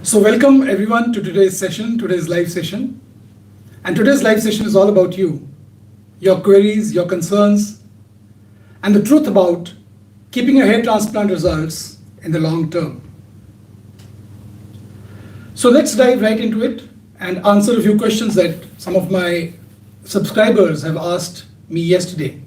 So welcome everyone to today's session, today's live session. And today's live session is all about you, your queries, your concerns, and the truth about keeping your hair transplant results in the long term. So let's dive right into it and answer a few questions that some of my subscribers have asked me yesterday.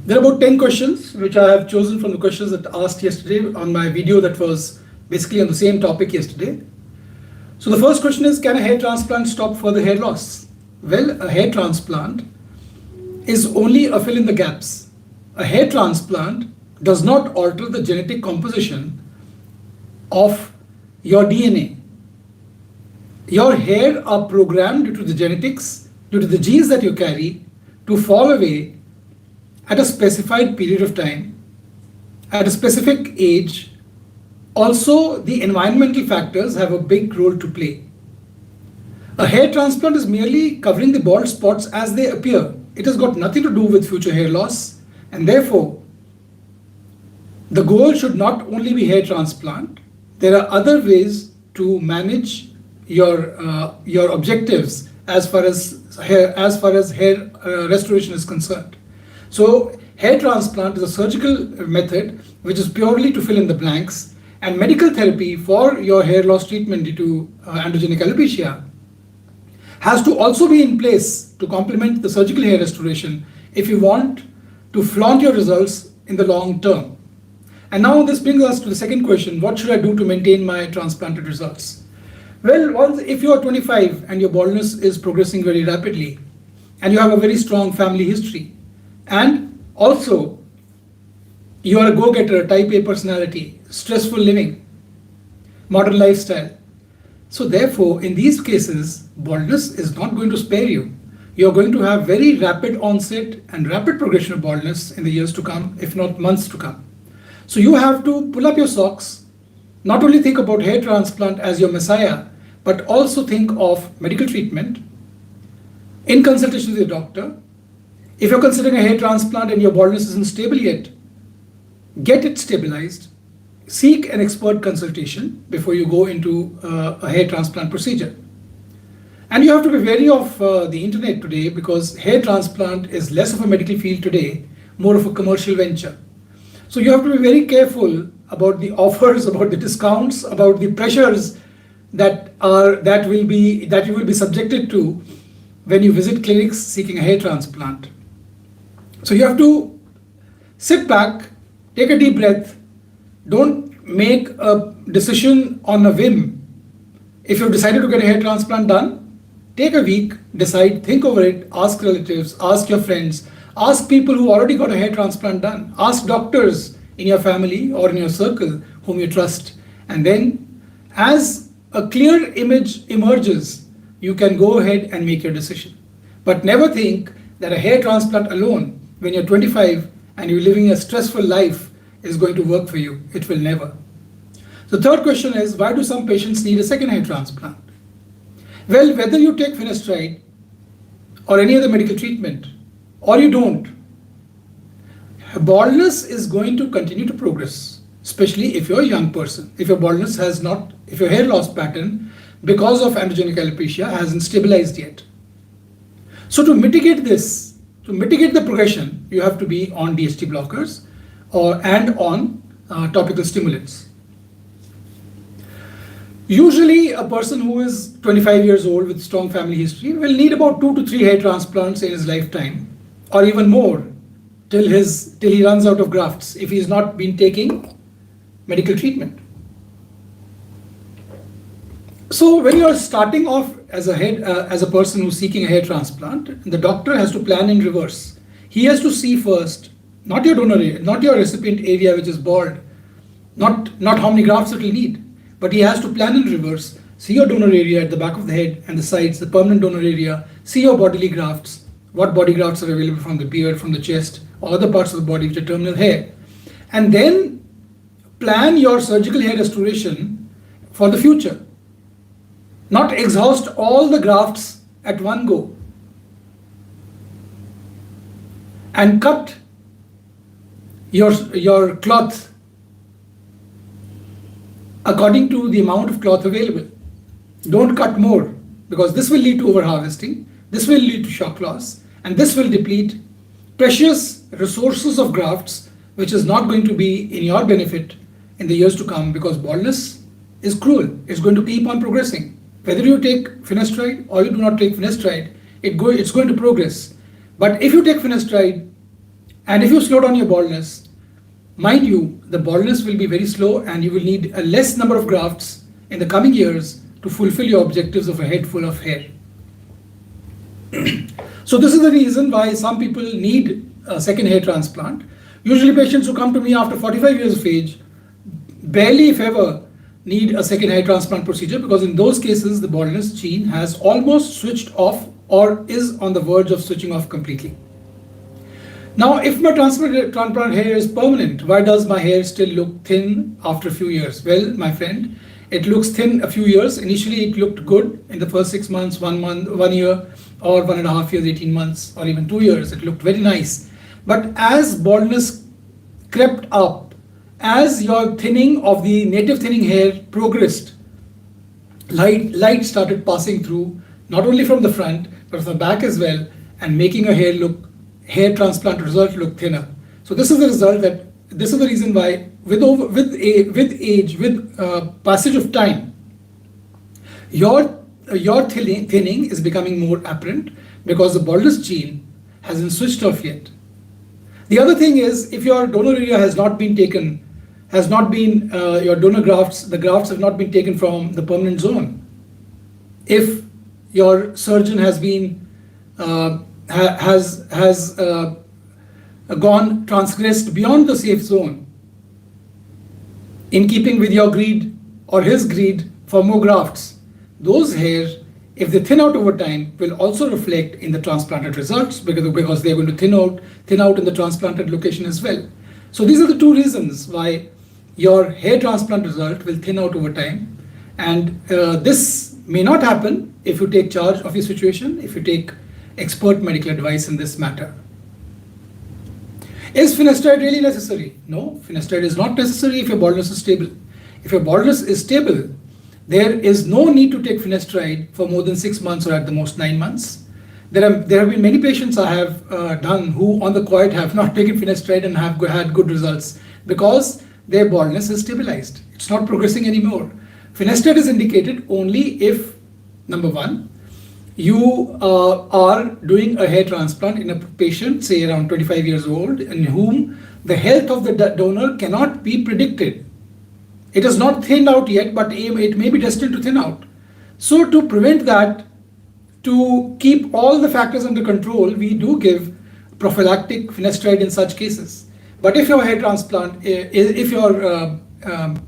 There are about 10 questions which I have chosen from the questions that asked yesterday on my video that was basically on the same topic yesterday. So the first question is, can a hair transplant stop further hair loss? Well, a hair transplant is only a fill in the gaps. A hair transplant does not alter the genetic composition of your DNA. Your hair are programmed due to the genetics, due to the genes that you carry, to fall away at a specified period of time, at a specific age. Also, the environmental factors have a big role to play. A hair transplant is merely covering the bald spots as they appear. It has got nothing to do with future hair loss, and therefore, the goal should not only be hair transplant. There are other ways to manage your objectives as far as hair restoration is concerned. So hair transplant is a surgical method which is purely to fill in the blanks, and medical therapy for your hair loss treatment due to androgenic alopecia has to also be in place to complement the surgical hair restoration if you want to flaunt your results in the long term. And now this brings us to the second question: what should I do to maintain my transplanted results? Well, if you are 25 and your baldness is progressing very rapidly and you have a very strong family history, and also you are a go-getter, type A personality, stressful living, modern lifestyle. So therefore, in these cases, baldness is not going to spare you. You're going to have very rapid onset and rapid progression of baldness in the years to come, if not months to come. So you have to pull up your socks, not only think about hair transplant as your messiah, but also think of medical treatment in consultation with your doctor. If you're considering a hair transplant and your baldness isn't stable yet, get it stabilized. Seek an expert consultation before you go into a hair transplant procedure. And you have to be wary of the internet today, because hair transplant is less of a medical field today, more of a commercial venture. So you have to be very careful about the offers, about the discounts, about the pressures that you will be subjected to when you visit clinics seeking a hair transplant. So you have to sit back, take a deep breath. Don't make a decision on a whim. If you've decided to get a hair transplant done, take a week, decide, think over it, ask relatives, ask your friends, ask people who already got a hair transplant done, ask doctors in your family or in your circle whom you trust. And then as a clear image emerges, you can go ahead and make your decision. But never think that a hair transplant alone, when you're 25 and you're living a stressful life, is going to work for you. It will never. The third question is, why do some patients need a second hair transplant? Well, whether you take finasteride or any other medical treatment, or you don't, baldness is going to continue to progress, especially if you're a young person. If your baldness if your hair loss pattern because of androgenic alopecia hasn't stabilized yet. So to mitigate this, to mitigate the progression, you have to be on DHT blockers and on topical stimulants. Usually a person who is 25 years old with strong family history will need about 2 to 3 hair transplants in his lifetime, or even more, till he runs out of grafts if he's not been taking medical treatment. So when you're starting off as a person who's seeking a hair transplant, the doctor has to plan in reverse. He has to see first, not your donor area, not your recipient area which is bald, not how many grafts it will need, but he has to plan in reverse. See your donor area at the back of the head and the sides, the permanent donor area. See your bodily grafts, what body grafts are available from the beard, from the chest, or other parts of the body which are terminal hair. And then plan your surgical hair restoration for the future. Not exhaust all the grafts at one go. And cut your cloth according to the amount of cloth available. Don't cut more, because this will lead to overharvesting, this will lead to shock loss, and this will deplete precious resources of grafts, which is not going to be in your benefit in the years to come, because baldness is cruel. It's going to keep on progressing. Whether you take finasteride or you do not take finasteride, it's going to progress. But if you take finasteride and if you slow down your baldness, mind you, the baldness will be very slow and you will need a less number of grafts in the coming years to fulfill your objectives of a head full of hair. So this is the reason why some people need a second hair transplant. Usually patients who come to me after 45 years of age barely, if ever, need a second hair transplant procedure, because in those cases the baldness gene has almost switched off or is on the verge of switching off completely. Now, if my transplant hair is permanent, why does my hair still look thin after a few years? Well, my friend, it looks thin a few years. Initially, it looked good in the first 6 months, 1 month, 1 year, or 1.5 years, 18 months, or even 2 years. It looked very nice. But as baldness crept up, as your thinning of the native thinning hair progressed, light started passing through, not only from the front, but from the back as well, and making a hair transplant result look thinner. So this is the result this is the reason why with age, with passage of time, your thinning is becoming more apparent, because the baldness gene hasn't switched off yet. The other thing is, if your donor area has not been taken, your donor grafts, the grafts have not been taken from the permanent zone. If your surgeon has been gone transgressed beyond the safe zone, in keeping with your greed or his greed for more grafts, those hairs, if they thin out over time, will also reflect in the transplanted results, because they're going to thin out in the transplanted location as well. So these are the two reasons why your hair transplant result will thin out over time, and this may not happen if you take charge of your situation, if you take expert medical advice in this matter. Is finasteride really necessary? No, finasteride is not necessary if your baldness is stable. If your baldness is stable, there is no need to take finasteride for more than 6 months or at the most 9 months. There have been many patients I have done who on the quiet have not taken finasteride and have had good results, because their baldness is stabilized. It's not progressing anymore. Finasteride is indicated only if, number one, you are doing a hair transplant in a patient, say around 25 years old, in whom the health of the donor cannot be predicted. It is not thinned out yet, but it may be destined to thin out. So to prevent that, to keep all the factors under control, we do give prophylactic finasteride in such cases. But if your hair transplant, if your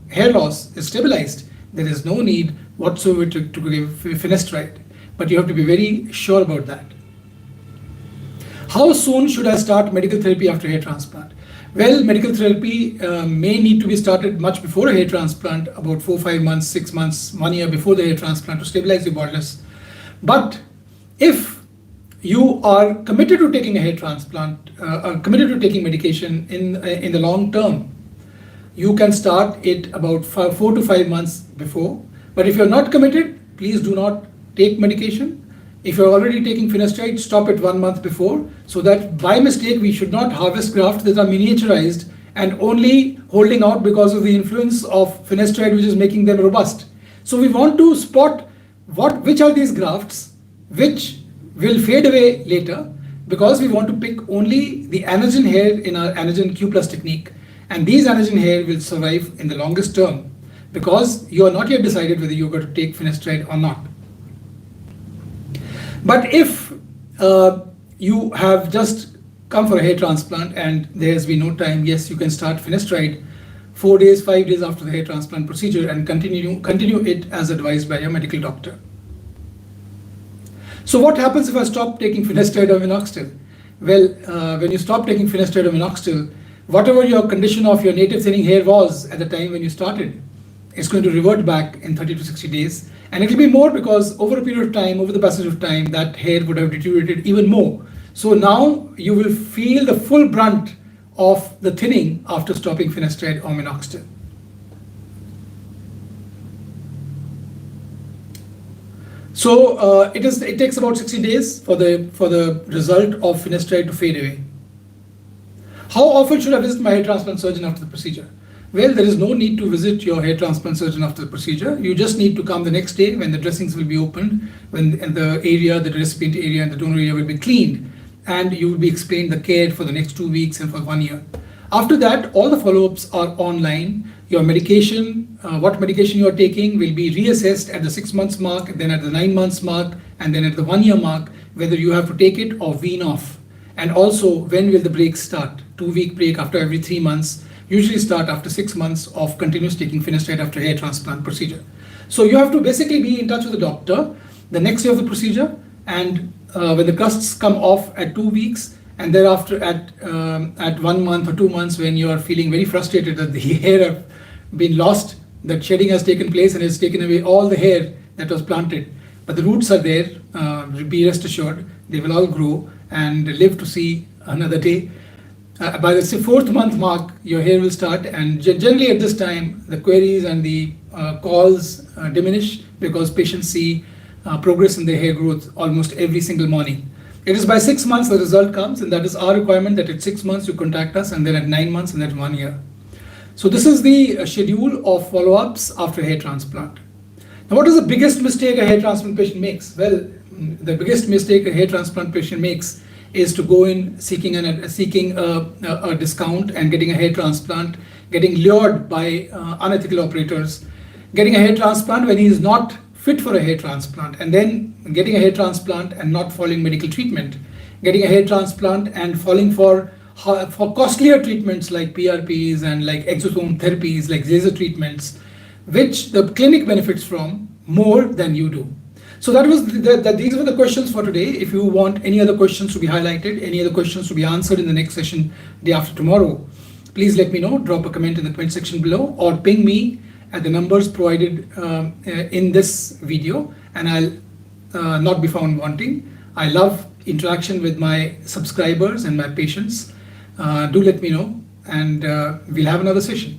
hair loss is stabilized, there is no need whatsoever to give finasteride. But you have to be very sure about that. How soon should I start medical therapy after hair transplant? Well, medical therapy may need to be started much before a hair transplant, about 4, 5 months, 6 months, 1 year before the hair transplant, to stabilize your baldness. But if you are committed to taking a hair transplant, committed to taking medication in the long term, you can start it about 4 to 5 months before. But if you're not committed, please do not take medication. If you're already taking finasteride, stop it 1 month before, so that by mistake we should not harvest grafts that are miniaturized and only holding out because of the influence of finasteride, which is making them robust. So we want to spot which are these grafts which will fade away later, because we want to pick only the anagen hair in our anagen Q+ technique, and these anagen hair will survive in the longest term, because you are not yet decided whether you're going to take finasteride or not. But if you have just come for a hair transplant and there has been no time, yes, you can start finasteride 4 days, 5 days after the hair transplant procedure and continue it as advised by your medical doctor. So what happens if I stop taking finasteride or minoxidil? Well, when you stop taking finasteride or minoxidil, whatever your condition of your native thinning hair was at the time when you started, it's going to revert back in 30 to 60 days. And it will be more, because over a period of time, over the passage of time, that hair would have deteriorated even more. So now you will feel the full brunt of the thinning after stopping finasteride or minoxidil. So it takes about 60 days for the result of finasteride to fade away. How often should I visit my hair transplant surgeon after the procedure? Well, there is no need to visit your hair transplant surgeon after the procedure. You just need to come the next day when the dressings will be opened, when the area, the recipient area and the donor area will be cleaned, and you will be explained the care for the next 2 weeks and for 1 year. After that, all the follow-ups are online. Your medication, what medication you are taking will be reassessed at the 6 months mark, then at the 9 months mark, and then at the 1 year mark, whether you have to take it or wean off. And also, when will the break start? 2-week break after every 3 months, usually start after 6 months of continuous taking finasteride after hair transplant procedure. So you have to basically be in touch with the doctor the next day of the procedure, and when the crusts come off at 2 weeks, and thereafter at 1 month or 2 months, when you are feeling very frustrated that the hair have been lost, that shedding has taken place and has taken away all the hair that was planted. But the roots are there, be rest assured, they will all grow and live to see another day. By the 4th month mark, your hair will start, and generally at this time, the queries and the calls diminish because patients see progress in their hair growth almost every single morning. It is by 6 months the result comes, and that is our requirement, that at 6 months you contact us, and then at 9 months and at 1 year. So this is the schedule of follow-ups after hair transplant. Now, what is the biggest mistake a hair transplant patient makes? Well, the biggest mistake a hair transplant patient makes is to go in seeking a discount and getting a hair transplant, getting lured by unethical operators, getting a hair transplant when he is not fit for a hair transplant, and then getting a hair transplant and not following medical treatment, getting a hair transplant and falling for costlier treatments like PRPs and like exosome therapies, like laser treatments, which the clinic benefits from more than you do. So these were the questions for today. If you want any other questions to be highlighted, any other questions to be answered in the next session day after tomorrow, please let me know. Drop a comment in the comment section below, or ping me at the numbers provided in this video, and I'll not be found wanting. I love interaction with my subscribers and my patients. Do let me know, and we'll have another session.